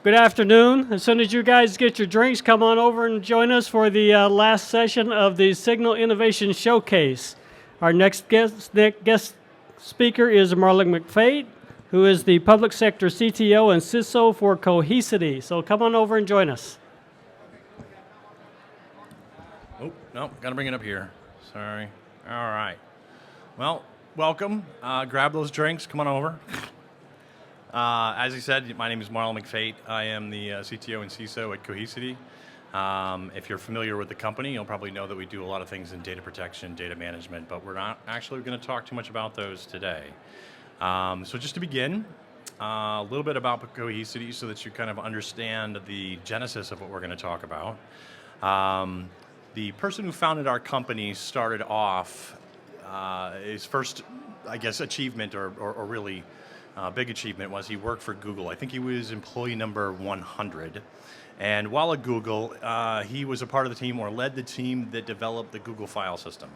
Good afternoon. As soon as you guys get your drinks, come on over and join us for the last session of the Signal Innovation Showcase. Our next guest speaker is Marlon McFate, who is the Public Sector CTO and CISO for Cohesity. So come on over and join us. Oh, no, got to bring it up here. Sorry. All right. Well, welcome. Grab those drinks. Come on over. As he said, my name is Marlon McFate. I am the CTO and CISO at Cohesity. If you're familiar with the company, you'll probably know that we do a lot of things in data protection, data management, but we're not actually going to talk too much about those today. So just to begin, a little bit about Cohesity so that you kind of understand the genesis of what we're going to talk about. The person who founded our company started off, his first, I guess, achievement or really big achievement was he worked for Google. I think he was employee number 100. And while at Google, he was a part of the team or led the team that developed the Google file system,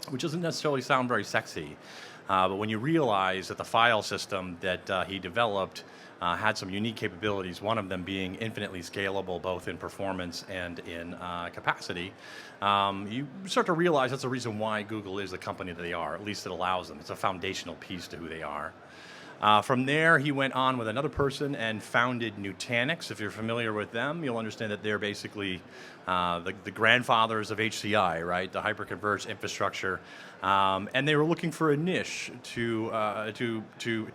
which doesn't necessarily sound very sexy. But when you realize that the file system that he developed had some unique capabilities, one of them being infinitely scalable, both in performance and in capacity, you start to realize that's the reason why Google is the company that they are. At least it allows them. It's a foundational piece to who they are. From there, he went on with another person and founded Nutanix. If you're familiar with them, you'll understand that they're basically the grandfathers of HCI, right? The hyperconverged infrastructure, and they were looking for a niche to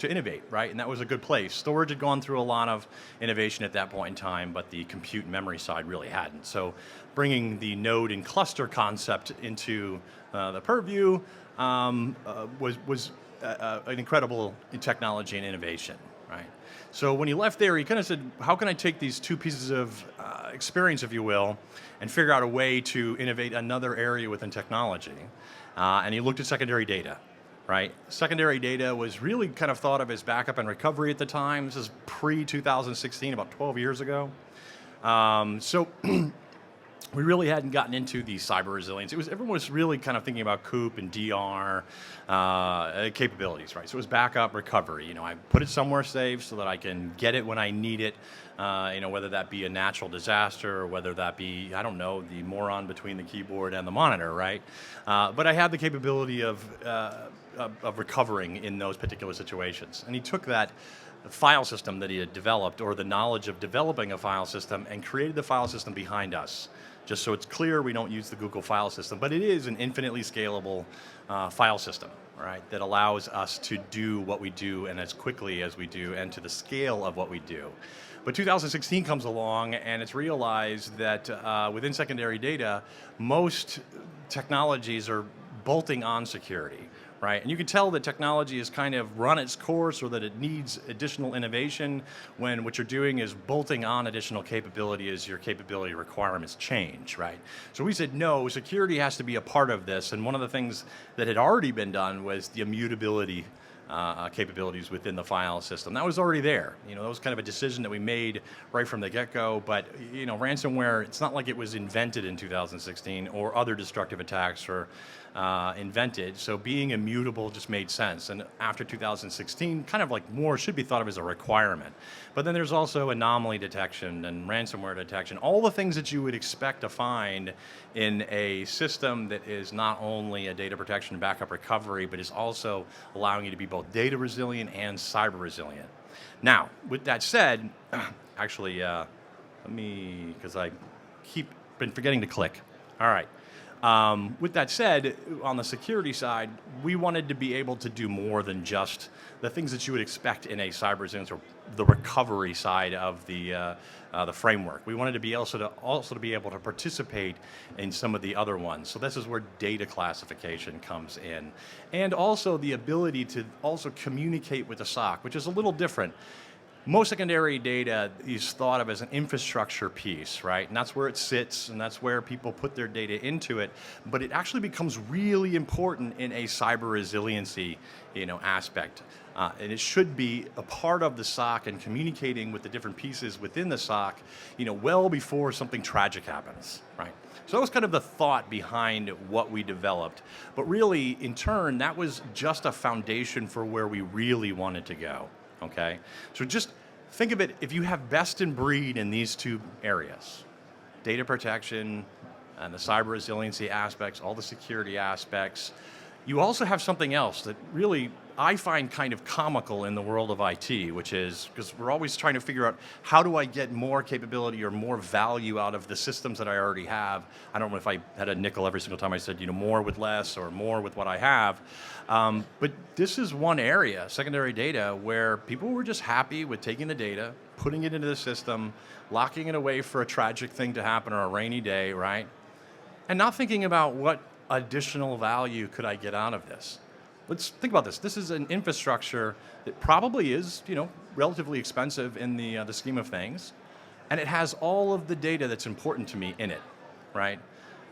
innovate, right? And that was a good place. Storage had gone through a lot of innovation at that point in time, but the compute and memory side really hadn't. So, bringing the node and cluster concept into the purview was an incredible technology and innovation, right? So when he left there, he kind of said, how can I take these two pieces of experience, if you will, and figure out a way to innovate another area within technology? And he looked at secondary data, right? Secondary data was really kind of thought of as backup and recovery at the time. This is pre-2016, about 12 years ago. So we really hadn't gotten into the cyber resilience. Everyone was really kind of thinking about COOP and DR capabilities, right? So it was backup recovery. I put it somewhere safe so that I can get it when I need it. Whether that be a natural disaster or whether that be, I don't know, the moron between the keyboard and the monitor, right? But I had the capability of recovering in those particular situations. And he took that file system that he had developed, or the knowledge of developing a file system, and created the file system behind us. Just so it's clear, we don't use the Google file system, but it is an infinitely scalable file system, right, that allows us to do what we do and as quickly as we do and to the scale of what we do. But 2016 comes along, and it's realized that within secondary data, most technologies are bolting on security. Right, and you can tell that technology has kind of run its course, or that it needs additional innovation when what you're doing is bolting on additional capability as your capability requirements change, right? So we said, no, security has to be a part of this, and one of the things that had already been done was the immutability capabilities within the file system. That was already there. That was kind of a decision that we made right from the get-go, but ransomware, it's not like it was invented in 2016 or other destructive attacks were invented, so being immutable just made sense. And after 2016, kind of like more should be thought of as a requirement. But then there's also anomaly detection and ransomware detection, all the things that you would expect to find in a system that is not only a data protection and backup recovery, but is also allowing you to be both data resilient and cyber resilient. Now, with that said, actually, let me, because I been forgetting to click. All right. With that said, on the security side, we wanted to be able to do more than just the things that you would expect in a cyber resilience or the recovery side of the framework. We wanted to be also to be able to participate in some of the other ones. So this is where data classification comes in, and also the ability to also communicate with the SOC, which is a little different. Most secondary data is thought of as an infrastructure piece, right? And that's where it sits, and that's where people put their data into it. But it actually becomes really important in a cyber resiliency, aspect. And it should be a part of the SOC and communicating with the different pieces within the SOC, well before something tragic happens, right? So that was kind of the thought behind what we developed. But really, in turn, that was just a foundation for where we really wanted to go, okay? So just think of it, if you have best in breed in these two areas, data protection and the cyber resiliency aspects, all the security aspects, you also have something else that really I find kind of comical in the world of IT, which is, because we're always trying to figure out how do I get more capability or more value out of the systems that I already have. I don't know if I had a nickel every single time I said, more with less or more with what I have. But this is one area, secondary data, where people were just happy with taking the data, putting it into the system, locking it away for a tragic thing to happen or a rainy day, right? And not thinking about what additional value could I get out of this. Let's think about this. This is an infrastructure that probably is, relatively expensive in the scheme of things, and it has all of the data that's important to me in it, right?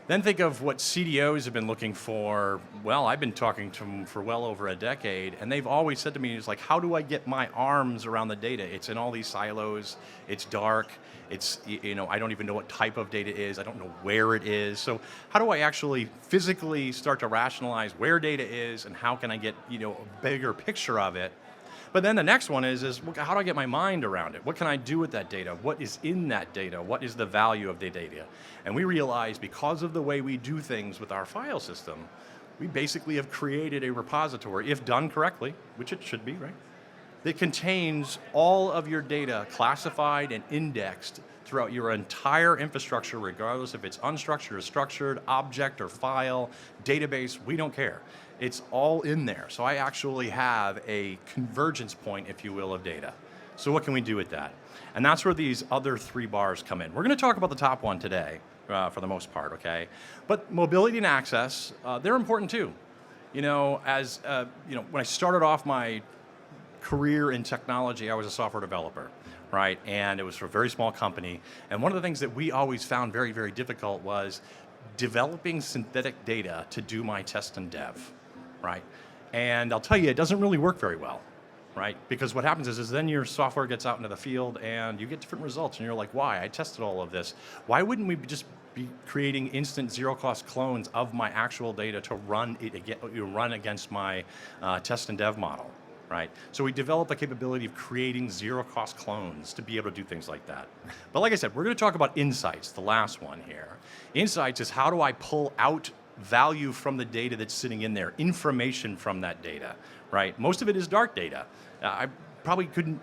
Then think of what CDOs have been looking for. Well, I've been talking to them for well over a decade, and they've always said to me, it's like, how do I get my arms around the data? It's in all these silos, it's dark, it's, I don't even know what type of data is, I don't know where it is. So how do I actually physically start to rationalize where data is and how can I get, a bigger picture of it? But then the next one is how do I get my mind around it? What can I do with that data? What is in that data? What is the value of the data? And we realize because of the way we do things with our file system, we basically have created a repository, if done correctly, which it should be, right? That contains all of your data classified and indexed throughout your entire infrastructure, regardless if it's unstructured or structured, object or file, database, we don't care. It's all in there. So I actually have a convergence point, if you will, of data. So what can we do with that? And that's where these other three bars come in. We're going to talk about the top one today, for the most part, okay? But mobility and access, they're important too. When I started off my career in technology, I was a software developer, right? And it was for a very small company. And one of the things that we always found very, very difficult was developing synthetic data to do my test and dev, right? And I'll tell you, it doesn't really work very well, right? Because what happens is then your software gets out into the field and you get different results and you're like, why? I tested all of this. Why wouldn't we just be creating instant zero-cost clones of my actual data to run against my test and dev model? Right? So we developed the capability of creating zero-cost clones to be able to do things like that. But like I said, we're going to talk about insights, the last one here. Insights is how do I pull out value from the data that's sitting in there, information from that data, right? Most of it is dark data. I probably couldn't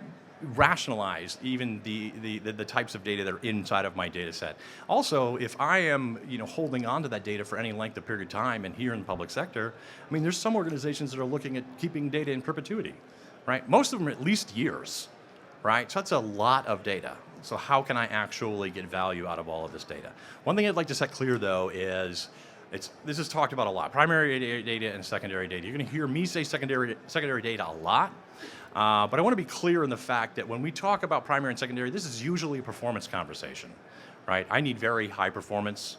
rationalize even the types of data that are inside of my data set. Also, if I am holding on to that data for any length of period of time, and here in the public sector, I mean, there's some organizations that are looking at keeping data in perpetuity, right? Most of them are at least years, right? So that's a lot of data. So how can I actually get value out of all of this data? One thing I'd like to set clear though is, this is talked about a lot, primary data and secondary data. You're going to hear me say secondary data a lot. But I want to be clear in the fact that when we talk about primary and secondary, this is usually a performance conversation, right? I need very high performance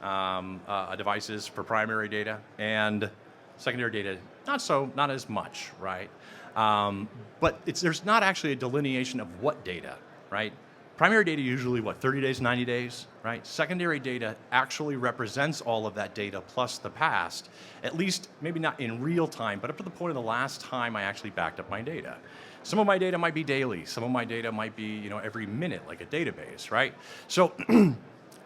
devices for primary data, and secondary data, not as much, right? But there's not actually a delineation of what data, right? Primary data usually, 30 days, 90 days, right? Secondary data actually represents all of that data plus the past, at least maybe not in real time, but up to the point of the last time I actually backed up my data. Some of my data might be daily. Some of my data might be, every minute, like a database, right? So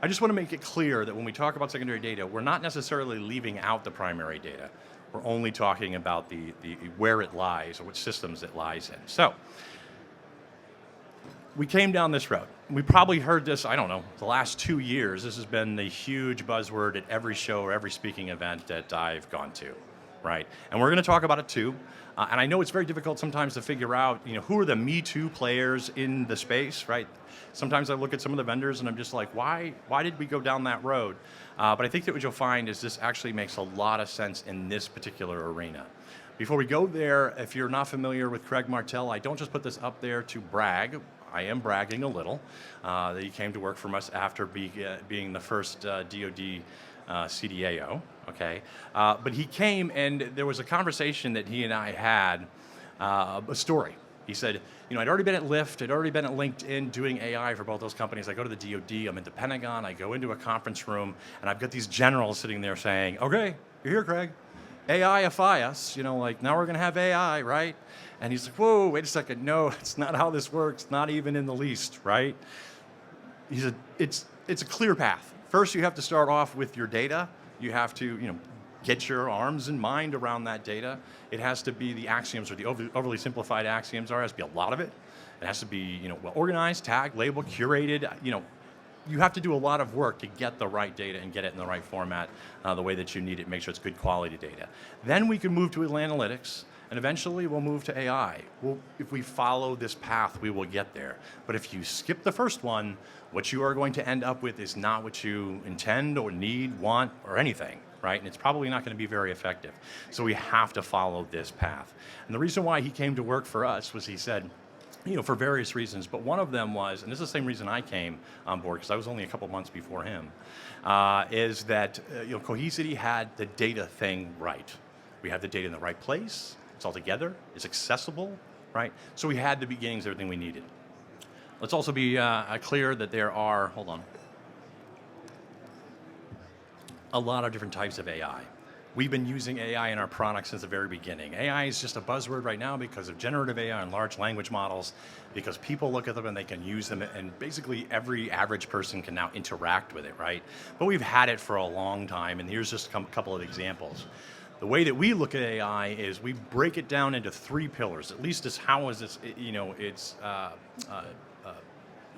I just want to make it clear that when we talk about secondary data, we're not necessarily leaving out the primary data. We're only talking about the where it lies or which systems it lies in. So we came down this road. We probably heard this, I don't know, the last 2 years. This has been the huge buzzword at every show or every speaking event that I've gone to, right? And we're going to talk about it too. And I know it's very difficult sometimes to figure out, who are the Me Too players in the space, right? Sometimes I look at some of the vendors and I'm just like, why did we go down that road? But I think that what you'll find is this actually makes a lot of sense in this particular arena. Before we go there, if you're not familiar with Craig Martell, I don't just put this up there to brag. I am bragging a little that he came to work for us after being the first DoD CDAO, okay? But he came and there was a conversation that he and I had, a story. He said, I'd already been at Lyft, I'd already been at LinkedIn doing AI for both those companies. I go to the DoD, I'm at the Pentagon, I go into a conference room, and I've got these generals sitting there saying, okay, you're here, Craig. AI-ify us, now we're going to have AI, right? And he's like, whoa, wait a second. No, it's not how this works, not even in the least, right? He said, it's a clear path. First, you have to start off with your data. You have to, get your arms and mind around that data. It has to be the axioms, or the overly simplified axioms are. It has to be a lot of it. It has to be, well organized, tagged, labeled, curated. You have to do a lot of work to get the right data and get it in the right format, the way that you need it, make sure it's good quality data. Then we can move to analytics, and eventually we'll move to AI. If we follow this path, we will get there. But if you skip the first one, what you are going to end up with is not what you intend or need, want, or anything, right? And it's probably not going to be very effective. So we have to follow this path. And the reason why he came to work for us was he said, for various reasons, but one of them was, and this is the same reason I came on board, because I was only a couple months before him, is that Cohesity had the data thing right. We have the data in the right place, it's all together, it's accessible, right? So we had the beginnings of everything we needed. Let's also be clear that there are, a lot of different types of AI. We've been using AI in our products since the very beginning. AI is just a buzzword right now because of generative AI and large language models, because people look at them and they can use them, and basically every average person can now interact with it, right? But we've had it for a long time, and here's just a couple of examples. The way that we look at AI is we break it down into 3 pillars, at least as how is this, it's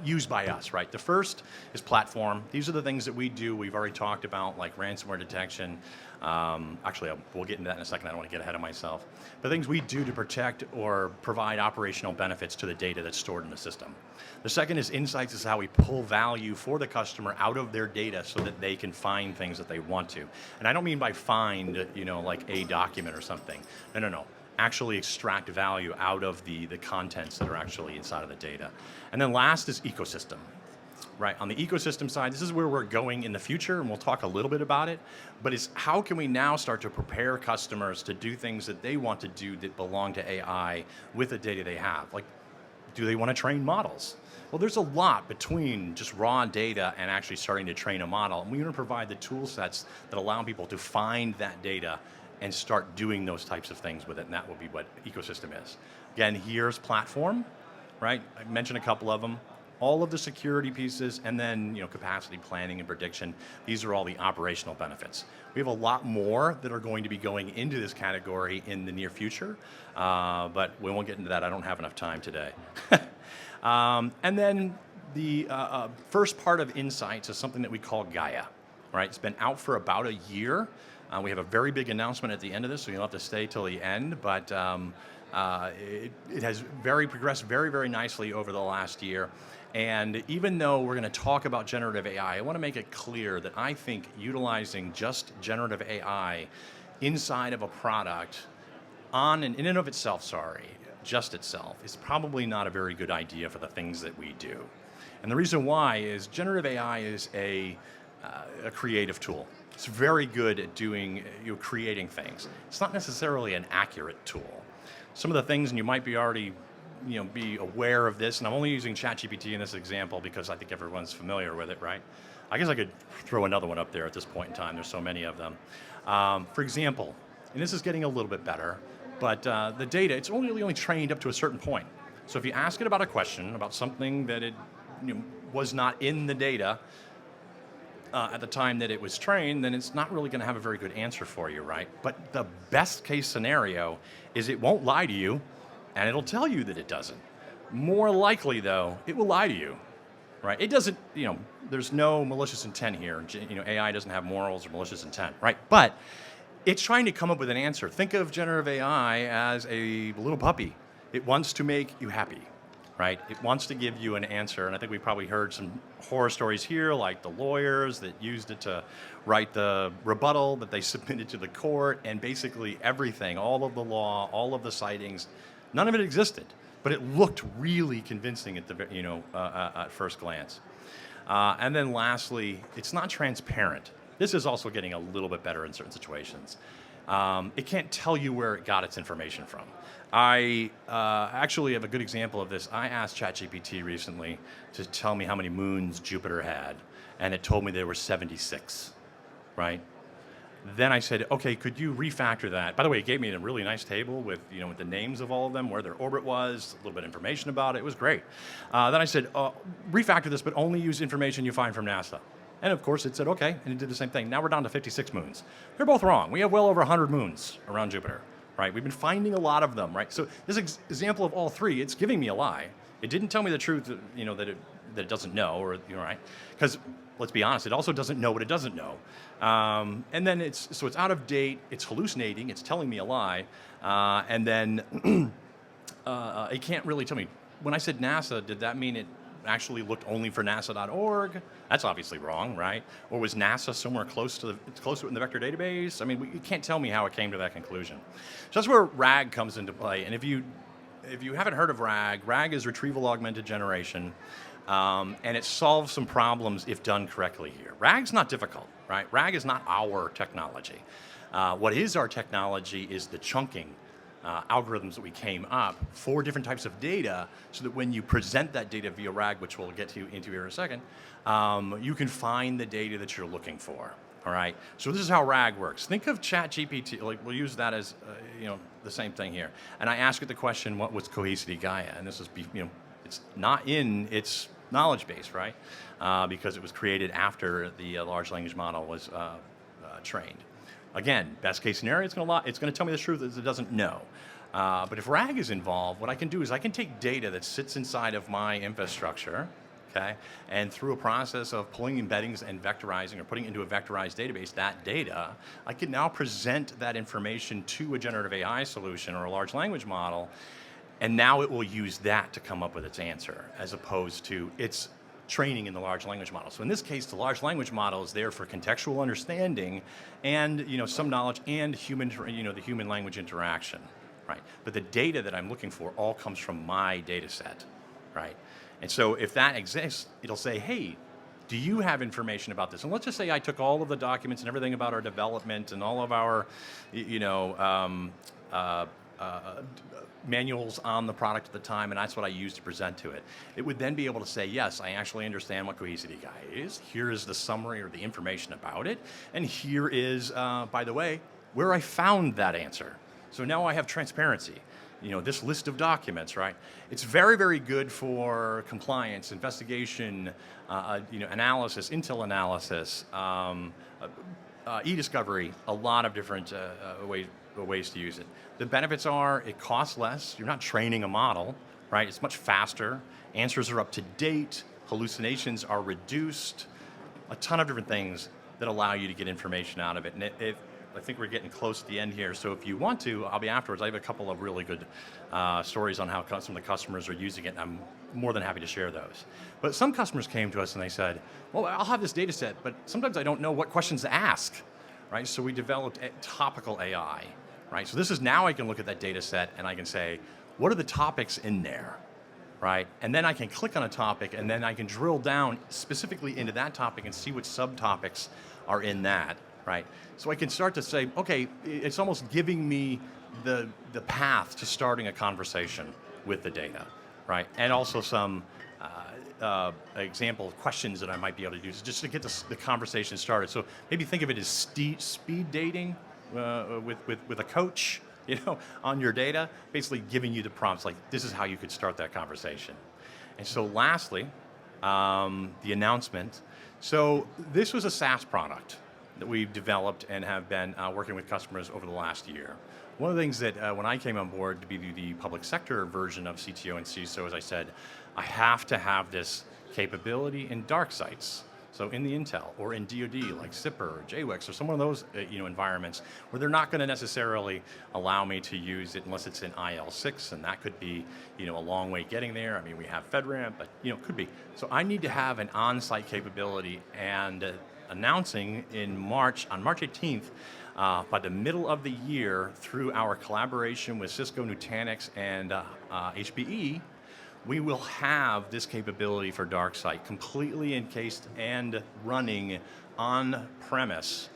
used by us, right? The first is platform. These are the things that we do. We've already talked about, like ransomware detection. Actually, we'll get into that in a second. I don't want to get ahead of myself. But things we do to protect or provide operational benefits to the data that's stored in the system. The second is insights. Is how we pull value for the customer out of their data so that they can find things that they want to. And I don't mean by find, like a document or something. No. Actually extract value out of the contents that are actually inside of the data. And then last is ecosystem, right? On the ecosystem side, this is where we're going in the future, and we'll talk a little bit about it, but it's how can we now start to prepare customers to do things that they want to do that belong to AI with the data they have? Like, do they want to train models? Well, there's a lot between just raw data and actually starting to train a model, and we want to provide the tool sets that allow people to find that data and start doing those types of things with it, and that will be what ecosystem is. Again, here's platform, right? I mentioned a couple of them. All of the security pieces, and then capacity planning and prediction. These are all the operational benefits. We have a lot more that are going to be going into this category in the near future, but we won't get into that. I don't have enough time today. And then the first part of Insights is something that we call Gaia, right? It's been out for about a year. We have a very big announcement at the end of this, so you'll have to stay till the end, but it has progressed very, very nicely over the last year. And even though we're going to talk about generative AI, I want to make it clear that I think utilizing just generative AI inside of a product in and of itself, just itself, is probably not a very good idea for the things that we do. And the reason why is generative AI is a creative tool. It's very good at doing, creating things. It's not necessarily an accurate tool. Some of the things, and you might be already, be aware of this, and I'm only using ChatGPT in this example because I think everyone's familiar with it, right? I guess I could throw another one up there at this point in time. There's so many of them. For example, and this is getting a little bit better, but the data, it's only trained up to a certain point. So if you ask it about a question, about something that it was not in the data, at the time that it was trained, then it's not really going to have a very good answer for you, right? But the best case scenario is it won't lie to you, and it'll tell you that it doesn't. More likely, though, it will lie to you, right? It doesn't, there's no malicious intent here. AI doesn't have morals or malicious intent, right? But it's trying to come up with an answer. Think of generative AI as a little puppy. It wants to make you happy, right? It wants to give you an answer, and I think we probably heard some horror stories here, like the lawyers that used it to write the rebuttal that they submitted to the court, and basically everything, all of the law, all of the citings, none of it existed, but it looked really convincing at first glance. And then lastly, it's not transparent. This is also getting a little bit better in certain situations. It can't tell you where it got its information from. I actually have a good example of this. I asked ChatGPT recently to tell me how many moons Jupiter had, and it told me there were 76, right? Then I said, okay, could you refactor that? By the way, it gave me a really nice table with, with the names of all of them, where their orbit was, a little bit of information about it. It was great. Then I said, refactor this, but only use information you find from NASA. And of course, it said, okay, and it did the same thing. Now we're down to 56 moons. They're both wrong. We have well over 100 moons around Jupiter, right? We've been finding a lot of them, right? So this example of all three, it's giving me a lie. It didn't tell me the truth, that it doesn't know, or, right? Because let's be honest, it also doesn't know what it doesn't know. And then it's out of date, it's hallucinating, it's telling me a lie, and then it can't really tell me. When I said NASA, did that mean it actually looked only for nasa.org? That's obviously wrong, right? Or was NASA somewhere close to it in the vector database? I mean, you can't tell me how it came to that conclusion. So that's where RAG comes into play. And if you haven't heard of RAG, RAG is retrieval augmented generation. And it solves some problems if done correctly here. RAG's not difficult, right? RAG is not our technology. What is our technology is the chunking algorithms that we came up for different types of data, so that when you present that data via RAG, which we'll get into here in a second, you can find the data that you're looking for. All right. So this is how RAG works. Think of ChatGPT. Like, we'll use that as the same thing here. And I ask it the question, what was Cohesity Gaia? And this is it's not in its knowledge base, right? Because it was created after the large language model was trained. Again, best case scenario, it's going to tell me the truth that it doesn't know. But if RAG is involved, what I can do is I can take data that sits inside of my infrastructure, okay, and through a process of pulling embeddings and vectorizing, or putting into a vectorized database that data, I can now present that information to a generative AI solution or a large language model, and now it will use that to come up with its answer, as opposed to its training in the large language model. So in this case, the large language model is there for contextual understanding and some knowledge and the human language interaction, right? But the data that I'm looking for all comes from my data set, right? And so if that exists, it'll say, hey, do you have information about this? And let's just say I took all of the documents and everything about our development and all of our, manuals on the product at the time, and that's what I used to present to it. It would then be able to say, yes, I actually understand what Cohesity Gaia is. Here is the summary or the information about it. And here is, by the way, where I found that answer. So now I have transparency. This list of documents, right? It's very, very good for compliance, investigation, analysis, intel analysis, e-discovery, a lot of different ways to use it. The benefits are it costs less. You're not training a model, right? It's much faster. Answers are up to date. Hallucinations are reduced. A ton of different things that allow you to get information out of it. And I think we're getting close to the end here. So if you want to, I'll be afterwards. I have a couple of really good stories on how some of the customers are using it, and I'm more than happy to share those. But some customers came to us and they said, well, I'll have this data set, but sometimes I don't know what questions to ask, right? So we developed a topical AI, right? So this is now I can look at that data set and I can say, what are the topics in there, right? And then I can click on a topic and then I can drill down specifically into that topic and see what subtopics are in that, right? So I can start to say, okay, it's almost giving me the path to starting a conversation with the data, right? And also some example questions that I might be able to use just to get the conversation started. So maybe think of it as speed dating with a coach, on your data, basically giving you the prompts like this is how you could start that conversation. And so lastly, the announcement. So this was a SaaS product that we've developed and have been working with customers over the last year. One of the things that when I came on board to be the public sector version of CTO and CISO, as I said, I have to have this capability in dark sites. So in the Intel or in DoD, like SIPR or JWEX or some of those environments where they're not going to necessarily allow me to use it unless it's in IL6, and that could be a long way getting there. I mean, we have FedRAMP, but could be. So I need to have an on-site capability, and announcing on March 18th, by the middle of the year, through our collaboration with Cisco, Nutanix, and HPE, we will have this capability for DarkSite completely encased and running on-premise.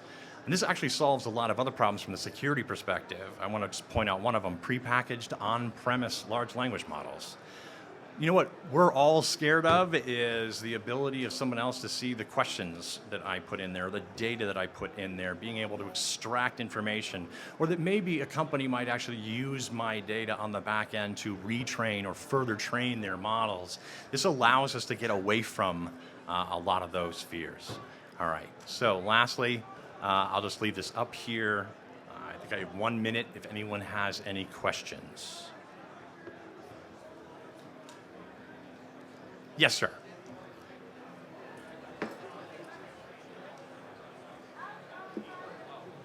And this actually solves a lot of other problems from the security perspective. I want to just point out one of them, prepackaged on-premise large language models. You know what we're all scared of is the ability of someone else to see the questions that I put in there, the data that I put in there, being able to extract information, or that maybe a company might actually use my data on the back end to retrain or further train their models. This allows us to get away from a lot of those fears. All right, so lastly, I'll just leave this up here. I think I have 1 minute if anyone has any questions. Yes, sir.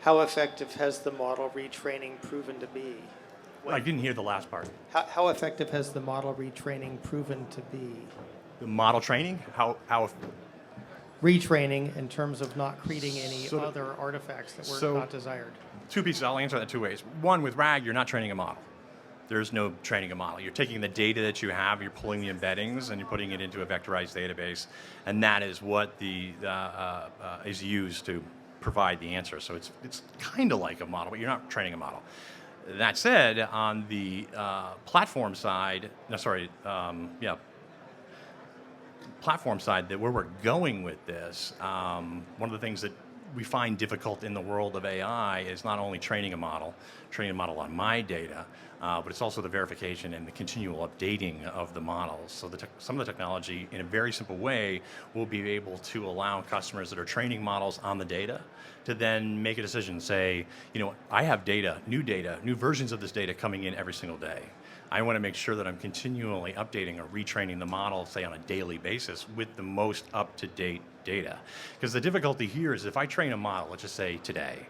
How effective has the model retraining proven to be? I didn't hear the last part. How effective has the model retraining proven to be? The model training? How Retraining in terms of not creating any So- other artifacts that were not desired. two pieces. I'll answer that two ways. One, with RAG, you're not training a model. There's no training a model. You're taking the data that you have, you're pulling the embeddings, and you're putting it into a vectorized database, and that is what is used to provide the answer. So it's kind of like a model, but you're not training a model. That said, on the platform side, platform side, that where we're going with this, one of the things that we find difficult in the world of AI is not only training a model on my data, but it's also the verification and the continual updating of the models. So some of the technology, in a very simple way, will be able to allow customers that are training models on the data to then make a decision, say, I have data, new versions of this data coming in every single day. I want to make sure that I'm continually updating or retraining the model, say, on a daily basis with the most up-to-date data. Because the difficulty here is if I train a model, let's just say today,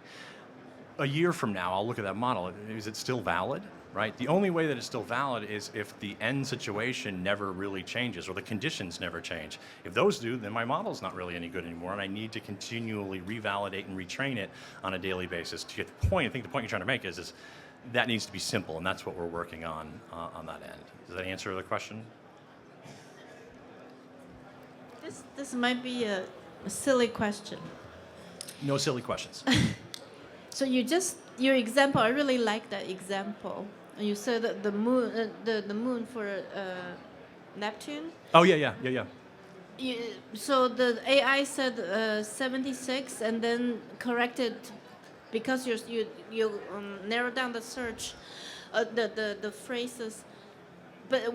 a year from now, I'll look at that model. Is it still valid? Right? The only way that it's still valid is if the end situation never really changes or the conditions never change. If those do, then my model's not really any good anymore, and I need to continually revalidate and retrain it on a daily basis to get the point. I think the point you're trying to make is that needs to be simple, and that's what we're working on that end. Does that answer the question? This might be a silly question. No silly questions. So your example, I really like that example. You said that the moon for Neptune. Oh, yeah. So the AI said 76, and then corrected because you narrow down the search, the phrases. But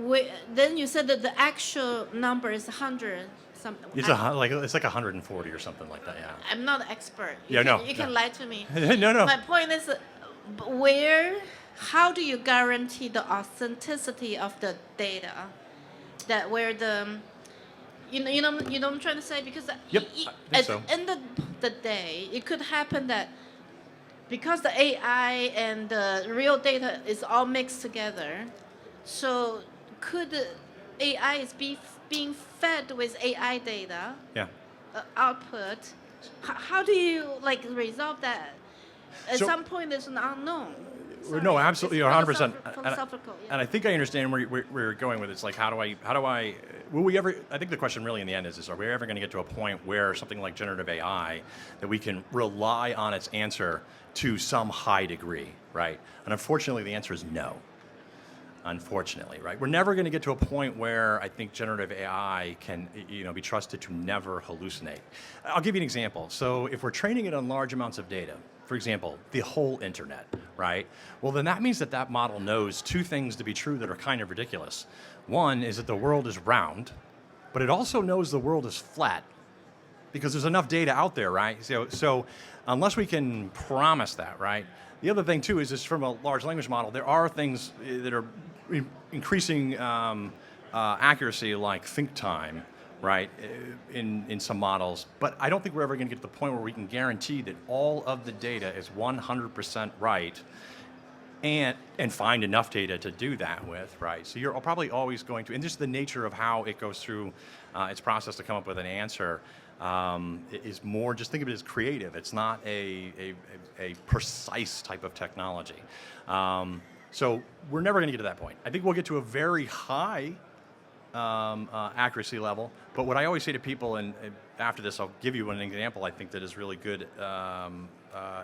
then you said that the actual number is 100. It's like 140 or something like that. Yeah. I'm not an expert. You can lie to me. No. My point is, how do you guarantee the authenticity of the data? That where the, you know what I'm trying to say? Because Yep, I think so. at the end of the day, it could happen that because the AI and the real data is all mixed together, so could the AI is being fed with AI data? Yeah. Output. How do you resolve that? At So- some point, it's an unknown. No, absolutely, 100%. Philosophical. And I think I understand where you're going with it. It's like, how do I, will we ever, I think the question really in the end is are we ever going to get to a point where something like generative AI, that we can rely on its answer to some high degree, right? And unfortunately, the answer is no. Unfortunately, right? We're never going to get to a point where I think generative AI can, be trusted to never hallucinate. I'll give you an example. So if we're training it on large amounts of data, for example, the whole internet, right? Well, then that means that model knows two things to be true that are kind of ridiculous. One is that the world is round, but it also knows the world is flat because there's enough data out there, right? So unless we can promise that, right? The other thing, too, is just from a large language model, there are things that are increasing accuracy, like think time, right, in some models. But I don't think we're ever going to get to the point where we can guarantee that all of the data is 100% right and find enough data to do that with, right? So you're probably always going to, and just the nature of how it goes through its process to come up with an answer is more, just think of it as creative. It's not a precise type of technology. So we're never going to get to that point. I think we'll get to a very high accuracy level. But what I always say to people, and after this I'll give you an example I think that is really good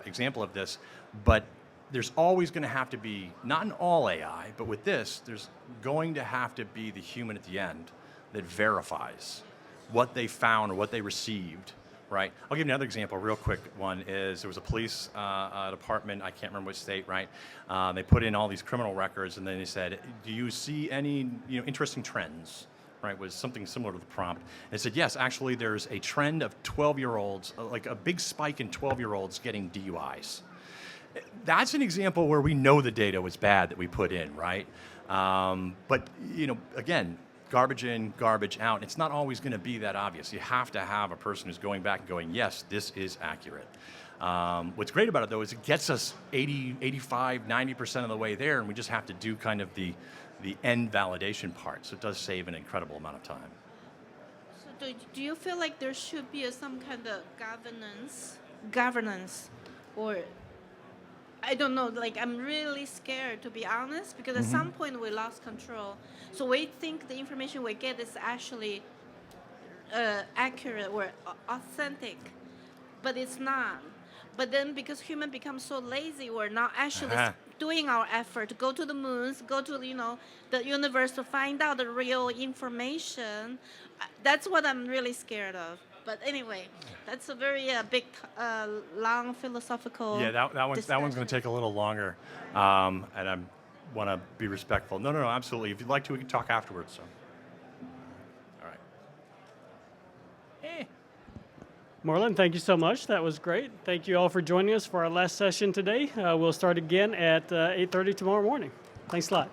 example of this, but there's always going to have to be, not in all AI, but with this, there's going to have to be the human at the end that verifies what they found or what they received, right? I'll give you another example, a real quick one is there was a police department, I can't remember which state, right? They put in all these criminal records and then they said, do you see any interesting trends? Right, was something similar to the prompt. And it said, yes, actually there's a trend of 12-year-olds, like a big spike in 12-year-olds getting DUIs. That's an example where we know the data was bad that we put in, right? But, again, garbage in, garbage out. It's not always going to be that obvious. You have to have a person who's going back and going, yes, this is accurate. What's great about it, though, is it gets us 80, 85, 90% of the way there, and we just have to do kind of the end validation part. So it does save an incredible amount of time. So do you feel like there should be some kind of governance, or I don't know, like I'm really scared, to be honest, because at some point we lost control. So we think the information we get is actually accurate or authentic, but it's not. But then because humans become so lazy, we're not actually doing our effort to go to the moons, go to the universe to find out the real information. That's what I'm really scared of. But anyway, that's a very big, long philosophical. Yeah, that one's going to take a little longer, and I want to be respectful. No, absolutely. If you'd like to, we can talk afterwards. So, all right. Marlon, thank you so much. That was great. Thank you all for joining us for our last session today. We'll start again at 8:30 tomorrow morning. Thanks a lot.